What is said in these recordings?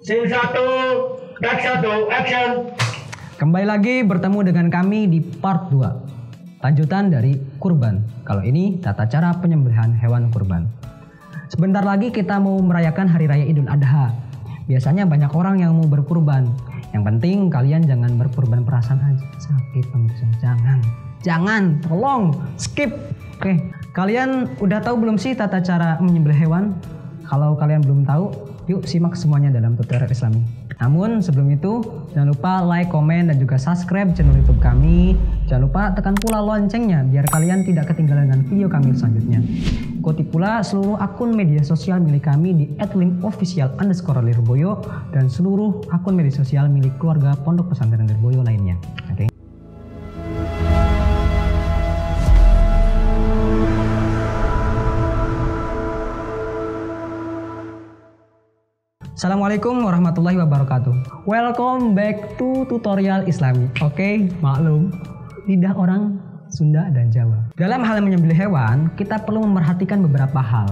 Scene 1, take 1, action. Kembali lagi bertemu dengan kami di part 2. Lanjutan dari kurban. Kalau ini tata cara penyembelihan hewan kurban. Sebentar lagi kita mau merayakan Hari Raya Idul Adha. Biasanya banyak orang yang mau berkurban. Yang penting kalian jangan berkurban perasaan aja. Sakit pemirsa. Jangan. Tolong skip. Oke. Kalian udah tahu belum sih tata cara menyembelih hewan? Kalau kalian belum tahu, yuk simak semuanya dalam tutorial Islami. Namun sebelum itu, jangan lupa like, komen, dan juga subscribe channel YouTube kami. Jangan lupa tekan pula loncengnya biar kalian tidak ketinggalan dengan video kami selanjutnya. Ikuti pula seluruh akun media sosial milik kami di @linkofficial_lirboyo dan seluruh akun media sosial milik keluarga Pondok Pesantren Lirboyo lainnya. Oke. Assalamualaikum warahmatullahi wabarakatuh. Welcome back to tutorial Islami. Oke, maklum, lidah orang Sunda dan Jawa. Dalam hal menyembelih hewan, kita perlu memperhatikan beberapa hal.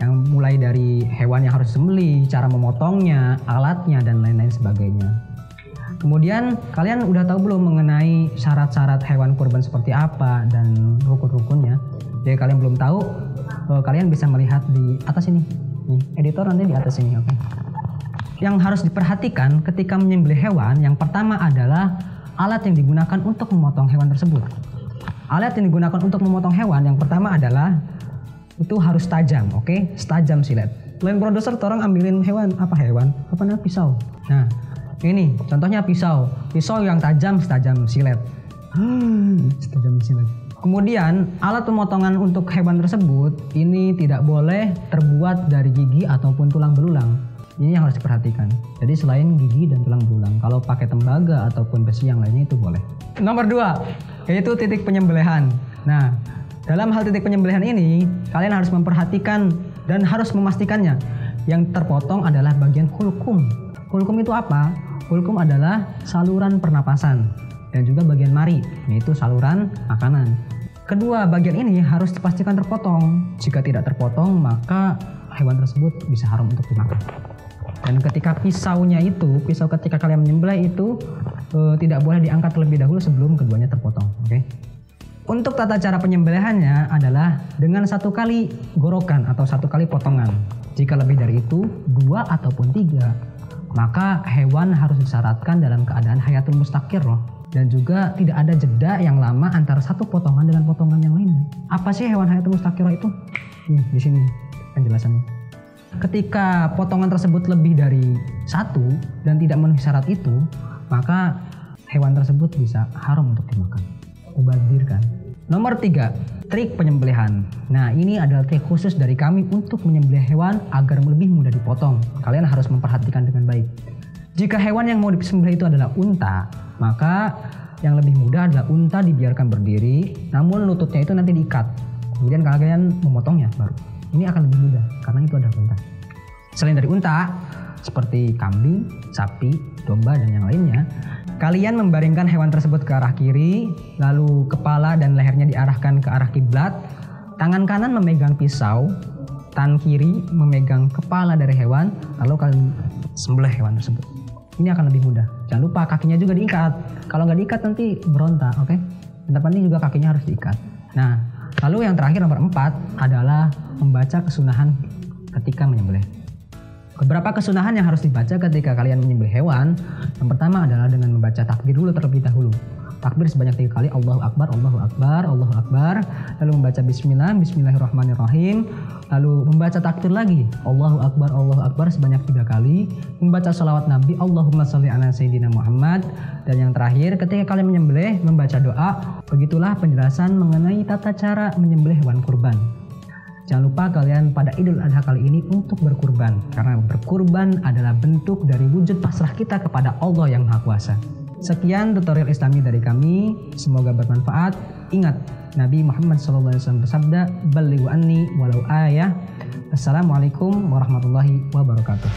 Yang mulai dari hewan yang harus disembelih, cara memotongnya, alatnya, dan lain-lain sebagainya. Kemudian, kalian udah tahu belum mengenai syarat-syarat hewan kurban seperti apa dan rukun-rukunnya? Jadi kalian belum tahu, kalian bisa melihat di atas ini. Nih, editor nanti di atas ini, oke. Yang harus diperhatikan ketika menyembelih hewan, yang pertama adalah alat yang digunakan untuk memotong hewan tersebut. Alat yang digunakan untuk memotong hewan yang pertama adalah itu harus tajam, oke? Setajam silet. Lain produser tolong ambilin hewan, apa namanya, pisau. Nah, ini contohnya pisau yang tajam setajam silet. Setajam silet. Kemudian alat pemotongan untuk hewan tersebut ini tidak boleh terbuat dari gigi ataupun tulang belulang. Ini yang harus diperhatikan. Jadi selain gigi dan tulang belulang, kalau pakai tembaga ataupun besi yang lainnya itu boleh. Nomor 2, yaitu titik penyembelihan. Nah, dalam hal titik penyembelihan ini, kalian harus memperhatikan dan harus memastikannya. Yang terpotong adalah bagian hulkum. Hulkum itu apa? Hulkum adalah saluran pernapasan dan juga bagian mari, yaitu saluran makanan. Kedua bagian ini harus dipastikan terpotong. Jika tidak terpotong, maka hewan tersebut bisa haram untuk dimakan. Dan ketika pisau ketika kalian menyembelih itu tidak boleh diangkat terlebih dahulu sebelum keduanya terpotong. Oke? Untuk tata cara penyembelihannya adalah dengan 1 kali gorokan atau 1 kali potongan. Jika lebih dari itu, 2 ataupun 3, maka hewan harus disyaratkan dalam keadaan hayatul mustaqir loh. Dan juga tidak ada jeda yang lama antara satu potongan dengan potongan yang lainnya. Apa sih hewan hayatul mustaqirah itu? Nih, di sini penjelasannya. Ketika potongan tersebut lebih dari 1 dan tidak memenuhi syarat itu, maka hewan tersebut bisa haram untuk dimakan. Mubadzir kan? Nomor 3, trik penyembelihan. Nah, ini adalah trik khusus dari kami untuk menyembelih hewan agar lebih mudah dipotong. Kalian harus memperhatikan dengan baik. Jika hewan yang mau disembelih itu adalah unta, maka yang lebih mudah adalah unta dibiarkan berdiri, namun lututnya itu nanti diikat. Kemudian kalian memotongnya baru. Ini akan lebih mudah karena itu adalah unta. Selain dari unta, seperti kambing, sapi, domba, dan yang lainnya, kalian membaringkan hewan tersebut ke arah kiri, lalu kepala dan lehernya diarahkan ke arah kiblat. Tangan kanan memegang pisau, tangan kiri memegang kepala dari hewan, lalu kalian sembelih hewan tersebut. Ini akan lebih mudah. Jangan lupa kakinya juga diikat. Kalau nggak diikat nanti berontak, oke? Depan ini juga kakinya harus diikat. Nah, lalu yang terakhir nomor 4 adalah membaca kesunahan ketika menyembelih. Beberapa kesunahan yang harus dibaca ketika kalian menyembelih hewan. Yang pertama adalah dengan membaca takbir dulu terlebih dahulu. Takbir sebanyak 3 kali, Allahu Akbar, Allahu Akbar, Allahu Akbar. Lalu membaca Bismillah, Bismillahirrahmanirrahim. Lalu membaca takbir lagi, Allahu Akbar sebanyak 3 kali. Membaca salawat Nabi, Allahumma sholli ala Sayyidina Muhammad. Dan yang terakhir, ketika kalian menyembelih, membaca doa. Begitulah penjelasan mengenai tata cara menyembelih hewan kurban. Jangan lupa kalian pada Idul Adha kali ini untuk berkurban. Karena berkurban adalah bentuk dari wujud pasrah kita kepada Allah yang Maha Kuasa. Sekian tutorial Islami dari kami, semoga bermanfaat. Ingat, Nabi Muhammad SAW bersabda, "Ballighu anni walau ayah." Assalamualaikum warahmatullahi wabarakatuh.